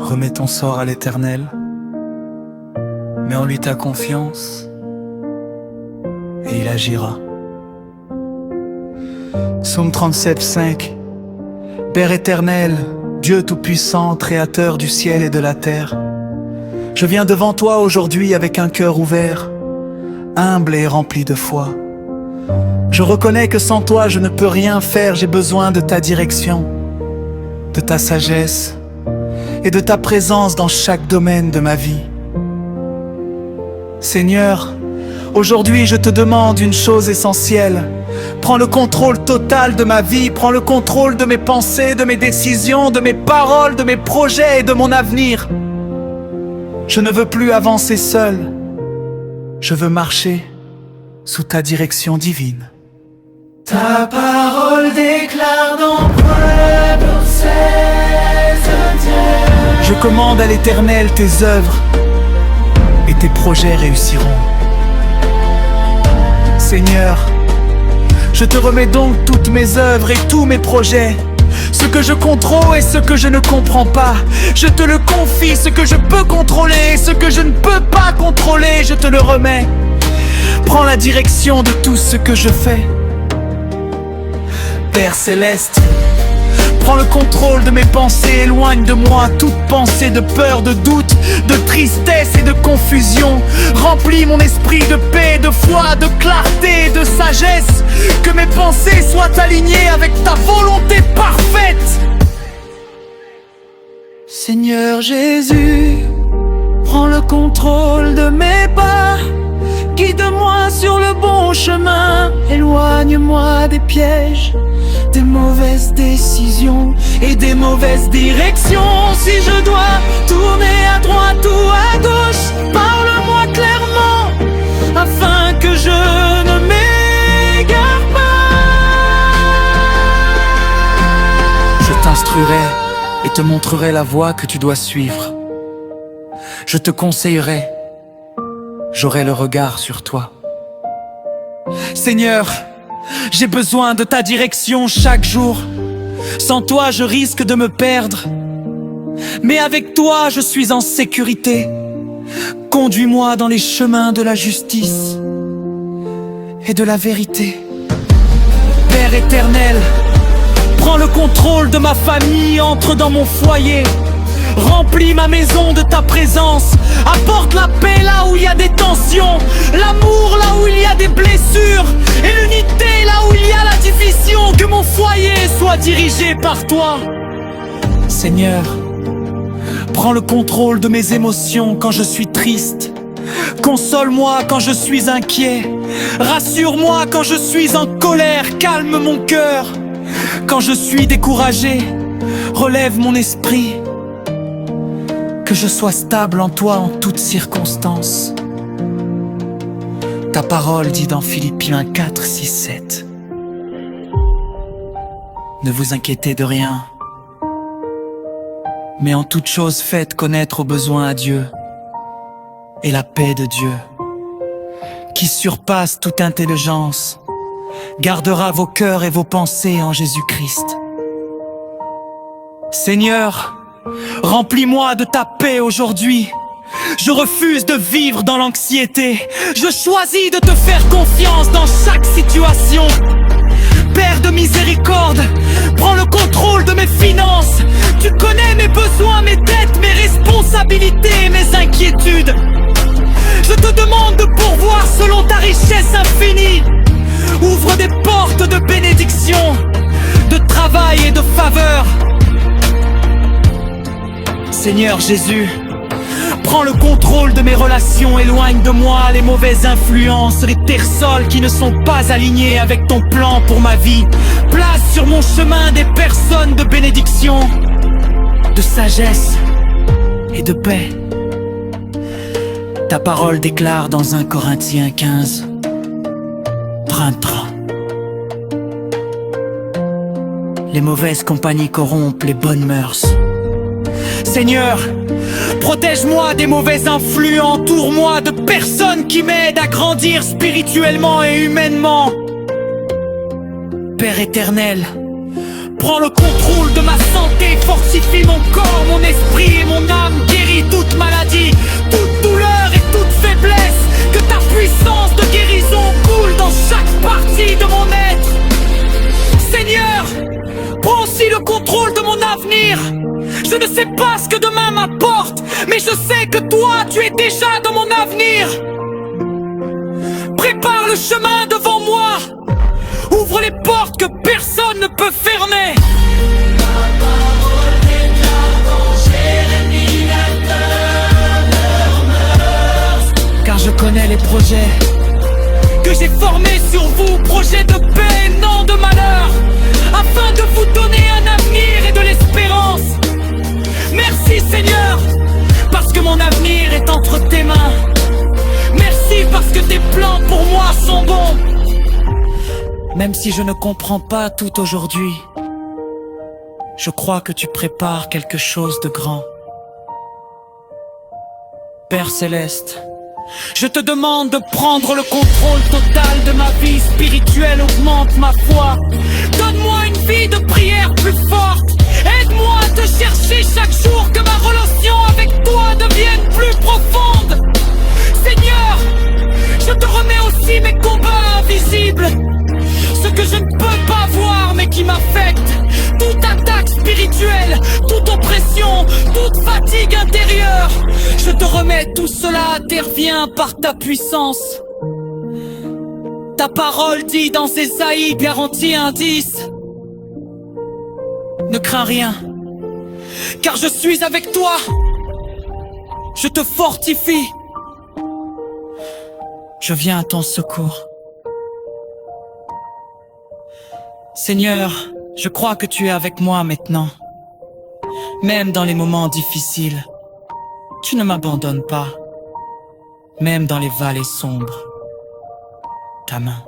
Remets ton sort à l'Éternel, mets en lui ta confiance, et il agira. Psaume 37, 5. Père éternel, Dieu tout-puissant, créateur du ciel et de la terre, je viens devant toi aujourd'hui avec un cœur ouvert, humble et rempli de foi. Je reconnais que sans toi je ne peux rien faire, j'ai besoin de ta direction, de ta sagesse et de ta présence dans chaque domaine de ma vie. Seigneur, aujourd'hui je te demande une chose essentielle. Prends le contrôle total de ma vie, prends le contrôle de mes pensées, de mes décisions, de mes paroles, de mes projets et de mon avenir. Je ne veux plus avancer seul, je veux marcher sous ta direction divine. Ta parole déclare dans Proverbes 16, je commande à l'Éternel tes œuvres et tes projets réussiront. Seigneur, je te remets donc toutes mes œuvres et tous mes projets, ce que je contrôle et ce que je ne comprends pas. Je te le confie, ce que je peux contrôler et ce que je ne peux pas contrôler, je te le remets. Prends la direction de tout ce que je fais. Père céleste, prends le contrôle de mes pensées, éloigne de moi toute pensée de peur, de doute, de tristesse et de confusion. Remplis mon esprit de paix, de foi, de clarté et de sagesse. Que mes pensées soient alignées avec ta volonté parfaite. Seigneur Jésus, prends le contrôle de mes pas. Guide-moi sur le bon chemin, éloigne-moi des pièges, des mauvaises décisions et des mauvaises directions. Si je dois tourner à droite ou à gauche, parle-moi clairement, afin que je ne m'égare pas. Je t'instruirai et te montrerai la voie que tu dois suivre. Je te conseillerai, j'aurai le regard sur toi. Seigneur, j'ai besoin de ta direction chaque jour. Sans toi, je risque de me perdre. Mais avec toi, je suis en sécurité. Conduis-moi dans les chemins de la justice et de la vérité. Père éternel, prends le contrôle de ma famille, entre dans mon foyer. Remplis ma maison de ta présence. Apporte la paix là où il y a des tensions, l'amour là où il y a des blessures, et l'unité là où il y a la division. Que mon foyer soit dirigé par toi. Seigneur, prends le contrôle de mes émotions quand je suis triste. Console-moi quand je suis inquiet. Rassure-moi quand je suis en colère. Calme mon cœur quand je suis découragé. Relève mon esprit. Que je sois stable en toi en toutes circonstances. Ta parole dit dans Philippiens 4, 6, 7. Ne vous inquiétez de rien, mais en toute chose faites connaître aux besoins à Dieu, et la paix de Dieu, qui surpasse toute intelligence, gardera vos cœurs et vos pensées en Jésus-Christ. Seigneur, remplis-moi de ta paix aujourd'hui. Je refuse de vivre dans l'anxiété. Je choisis de te faire confiance dans chaque situation. Père de miséricorde, prends le contrôle de mes finances. Tu connais mes besoins, mes dettes, mes responsabilités, mes inquiétudes. Je te demande de pourvoir selon ta richesse infinie. Ouvre des portes de bénédiction, de travail et de faveur. Seigneur Jésus, prends le contrôle de mes relations, éloigne de moi les mauvaises influences, les terres-sols qui ne sont pas alignés avec ton plan pour ma vie. Place sur mon chemin des personnes de bénédiction, de sagesse et de paix. Ta parole déclare dans 1 Corinthiens 15, printemps. Les mauvaises compagnies corrompent les bonnes mœurs. Seigneur, protège-moi des mauvais influx, entoure-moi de personnes qui m'aident à grandir spirituellement et humainement. Père éternel, prends le contrôle de ma santé, fortifie mon corps, mon esprit et mon âme. pas ce que demain m'apporte, mais je sais que toi, tu es déjà dans mon avenir. Prépare le chemin devant moi, ouvre les portes que personne ne peut fermer. Ta parole déclare Jérémie car je connais les projets que j'ai formés sur vous, projets de paix et non de malheur, afin de vous donner un avenir et de l'espérance. Merci Seigneur, parce que mon avenir est entre tes mains. Merci parce que tes plans pour moi sont bons. Même si je ne comprends pas tout aujourd'hui, je crois que tu prépares quelque chose de grand. Père Céleste, je te demande de prendre le contrôle total de ma vie spirituelle, augmente ma foi. Donne-moi une vie de prière plus forte. Aide-moi à te chercher chaque jour, que ma relation avec toi devienne plus profonde. Seigneur, je te remets aussi mes combats invisibles, ce que je ne peux pas voir mais qui m'affecte. Toute attaque spirituelle, toute oppression, toute fatigue intérieure, je te remets tout cela, intervient par ta puissance. Ta parole dit dans Ésaïe, garantie 1:10, ne crains rien, car je suis avec toi. Je te fortifie. Je viens à ton secours. Seigneur, je crois que tu es avec moi maintenant. Même dans les moments difficiles, tu ne m'abandonnes pas. Même dans les vallées sombres, ta main